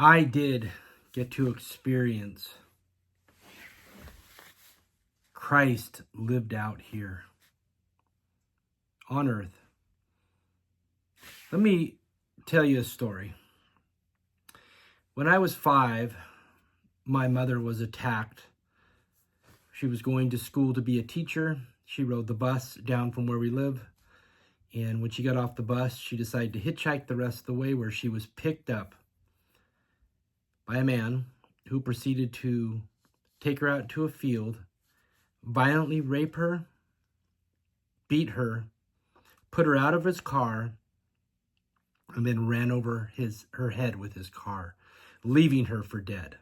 I did get to experience Christ lived out here on earth. Let me tell you a story. When I was 5, my mother was attacked. She was going to school to be a teacher. She rode the bus down from where we live. And when she got off the bus, she decided to hitchhike the rest of the way, where she was picked up by a man who proceeded to take her out to a field, violently rape her, beat her, put her out of his car, and then ran over her head with his car, leaving her for dead.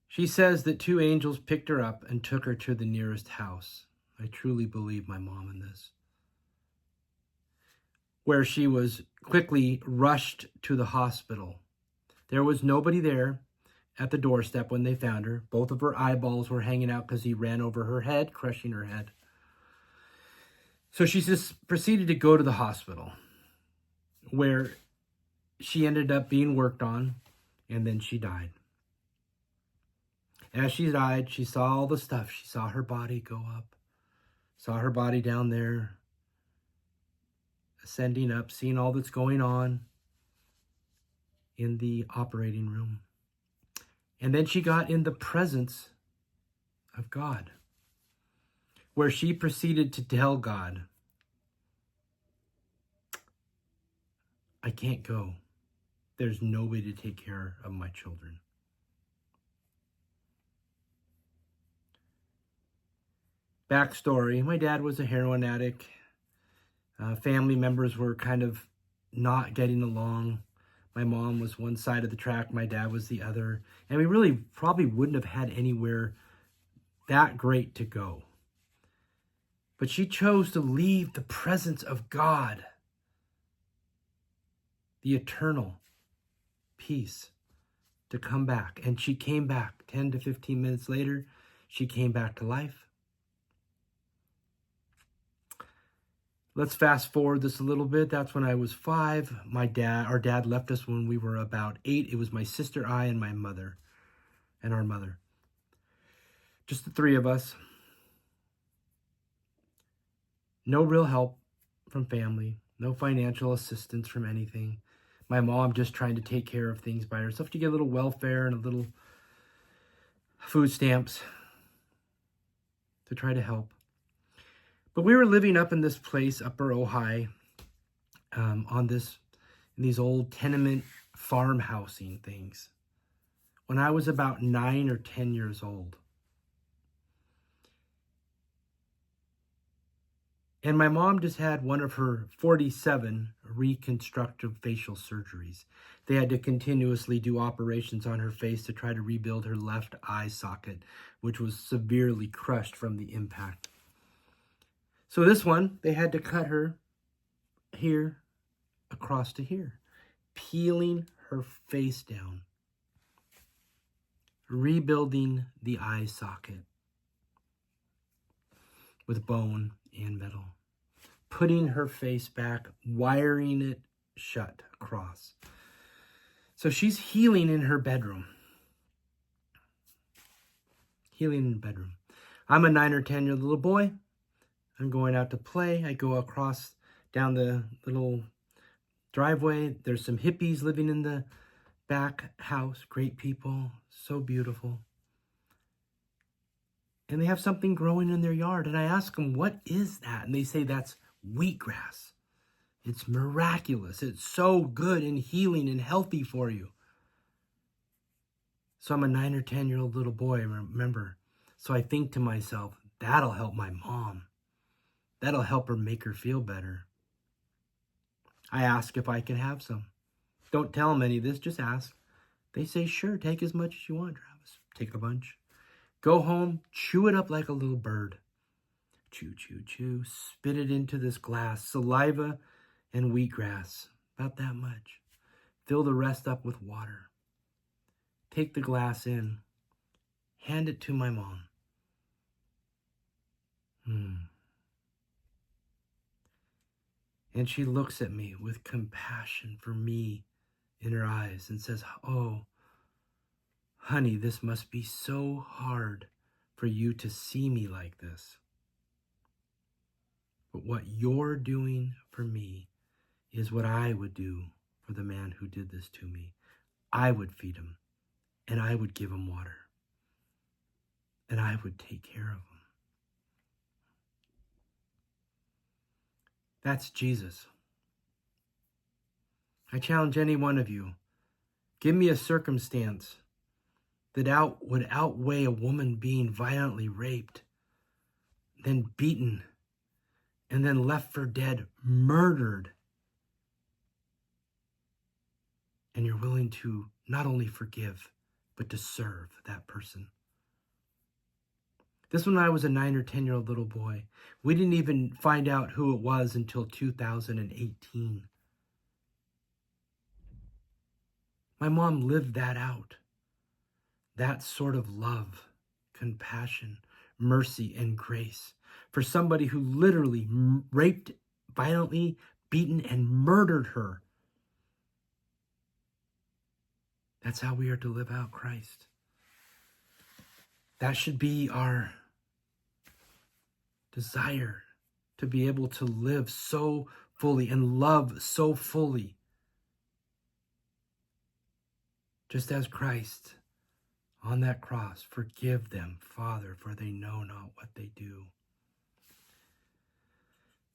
She says that 2 angels picked her up and took her to the nearest house. I truly believe my mom in this. Where she was quickly rushed to the hospital. There was nobody there at the doorstep when they found her. Both of her eyeballs were hanging out because he ran over her head, crushing her head. So she just proceeded to go to the hospital, where she ended up being worked on, and then she died. As she died, she saw all the stuff. She saw her body go up, saw her body down there, ascending up, seeing all that's going on in the operating room. And then she got in the presence of God, where she proceeded to tell God, I can't go. There's nobody to take care of my children. Backstory, my dad was a heroin addict. Family members were kind of not getting along. My mom was one side of the track, my dad was the other. And we really probably wouldn't have had anywhere that great to go. But she chose to leave the presence of God, the eternal peace, to come back. And she came back 10 to 15 minutes later. She came back to life. Let's fast forward this a little bit. That's when I was 5. Our dad left us when we were about 8. It was my sister, I, and my mother, and our mother. Just the 3 of us. No real help from family. No financial assistance from anything. My mom just trying to take care of things by herself to get a little welfare and a little food stamps to try to help. But we were living up in this place, Upper Ojai, in these old tenement farm housing things, when I was about 9 or 10 years old. And my mom just had one of her 47 reconstructive facial surgeries. They had to continuously do operations on her face to try to rebuild her left eye socket, which was severely crushed from the impact. So this one, they had to cut her here across to here, peeling her face down, rebuilding the eye socket with bone and metal, putting her face back, wiring it shut across. So she's healing in her bedroom. Healing in the bedroom. I'm a 9 or 10-year-old little boy. I'm going out to play. I go across down the little driveway. There's some hippies living in the back house. Great people. So beautiful. And they have something growing in their yard. And I ask them, what is that? And they say, that's wheatgrass. It's miraculous. It's so good and healing and healthy for you. So I'm a 9 or 10-year-old little boy, remember. So I think to myself, that'll help my mom. That'll help her make her feel better. I ask if I can have some. Don't tell them any of this, just ask. They say, sure, take as much as you want, Travis. Take a bunch. Go home, chew it up like a little bird. Chew, chew, chew. Spit it into this glass. Saliva and wheatgrass. About that much. Fill the rest up with water. Take the glass in. Hand it to my mom. And she looks at me with compassion for me in her eyes and says, "Oh, honey, this must be so hard for you to see me like this. But what you're doing for me is what I would do for the man who did this to me. I would feed him, and I would give him water, and I would take care of him." That's Jesus. I challenge any one of you, give me a circumstance that would outweigh a woman being violently raped, then beaten, and then left for dead, murdered. And you're willing to not only forgive, but to serve that person. This when I was a 9 or 10-year-old little boy. We didn't even find out who it was until 2018. My mom lived that out. That sort of love, compassion, mercy, and grace for somebody who literally raped, violently beaten, and murdered her. That's how we are to live out Christ. That should be our desire, to be able to live so fully and love so fully, just as Christ on that cross, "Forgive them, Father, for they know not what they do."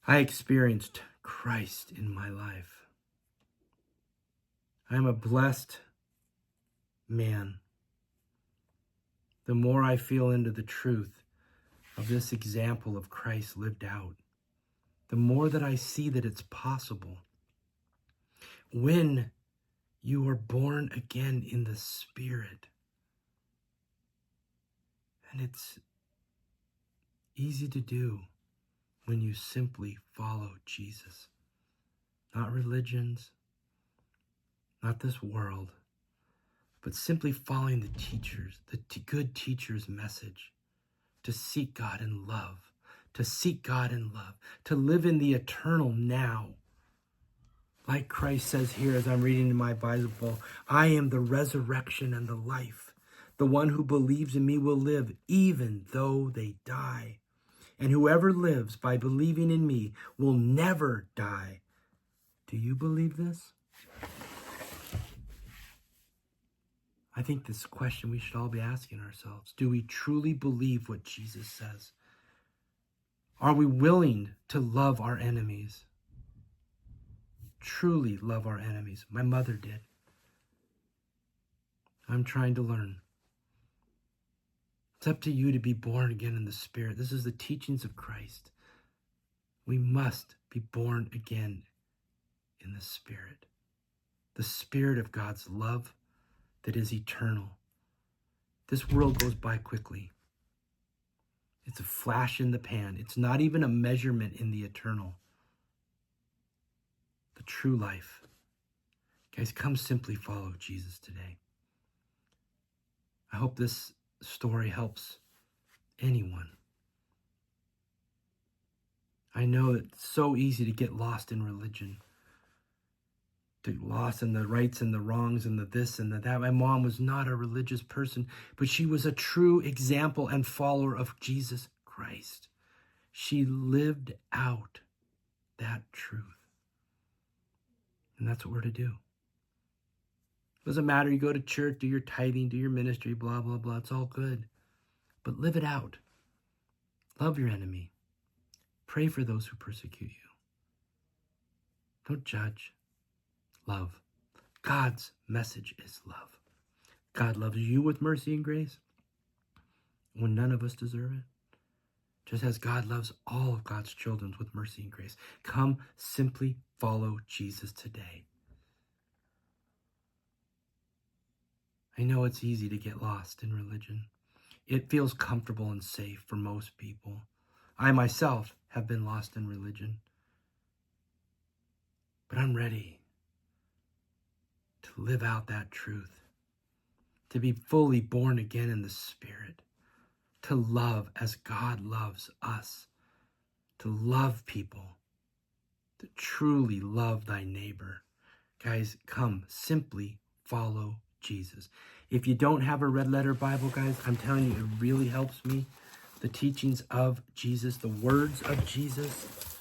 I experienced Christ in my life. I am a blessed man. The more I feel into the truth of this example of Christ lived out, the more that I see that it's possible. When you are born again in the Spirit, and it's easy to do when you simply follow Jesus. Not religions, not this world, but simply following the teachers, the good teacher's message, to seek God in love, to live in the eternal now. Like Christ says here as I'm reading in my Bible, "I am the resurrection and the life. The one who believes in me will live even though they die. And whoever lives by believing in me will never die." Do you believe this? I think this question we should all be asking ourselves. Do we truly believe what Jesus says? Are we willing to love our enemies? Truly love our enemies. My mother did. I'm trying to learn. It's up to you to be born again in the Spirit. This is the teachings of Christ. We must be born again in the Spirit. The Spirit of God's love that is eternal. This world goes by quickly. It's a flash in the pan. It's not even a measurement in the eternal. The true life. Guys, come simply follow Jesus today. I hope this story helps anyone. I know it's so easy to get lost in religion, to get lost in the rights and the wrongs and the this and the that. My mom was not a religious person, but she was a true example and follower of Jesus Christ. She lived out that truth. And that's what we're to do. Doesn't matter, you go to church, do your tithing, do your ministry, blah, blah, blah. It's all good. But live it out. Love your enemy. Pray for those who persecute you. Don't judge. Love. God's message is love. God loves you with mercy and grace when none of us deserve it. Just as God loves all of God's children with mercy and grace. Come simply follow Jesus today. I know it's easy to get lost in religion. It feels comfortable and safe for most people. I myself have been lost in religion. But I'm ready to live out that truth, to be fully born again in the Spirit, to love as God loves us, to love people, to truly love thy neighbor. Guys, come, simply follow Jesus. If you don't have a red letter Bible, guys, I'm telling you, it really helps me. The teachings of Jesus, the words of Jesus.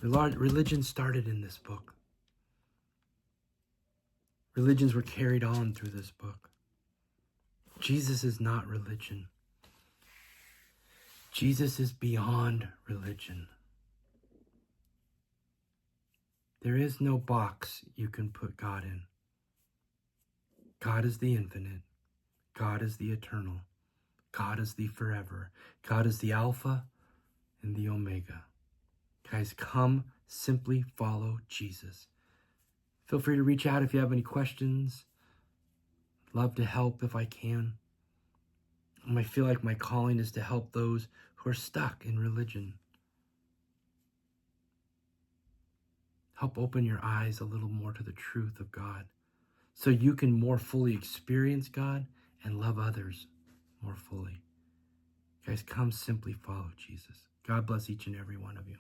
Religion started in this book. Religions were carried on through this book. Jesus is not religion. Jesus is beyond religion. There is no box you can put God in. God is the infinite. God is the eternal. God is the forever. God is the Alpha and the Omega. Guys, come, simply follow Jesus. Feel free to reach out if you have any questions. Love to help if I can. I feel like my calling is to help those who are stuck in religion. Help open your eyes a little more to the truth of God so you can more fully experience God and love others more fully. Guys, come simply follow Jesus. God bless each and every one of you.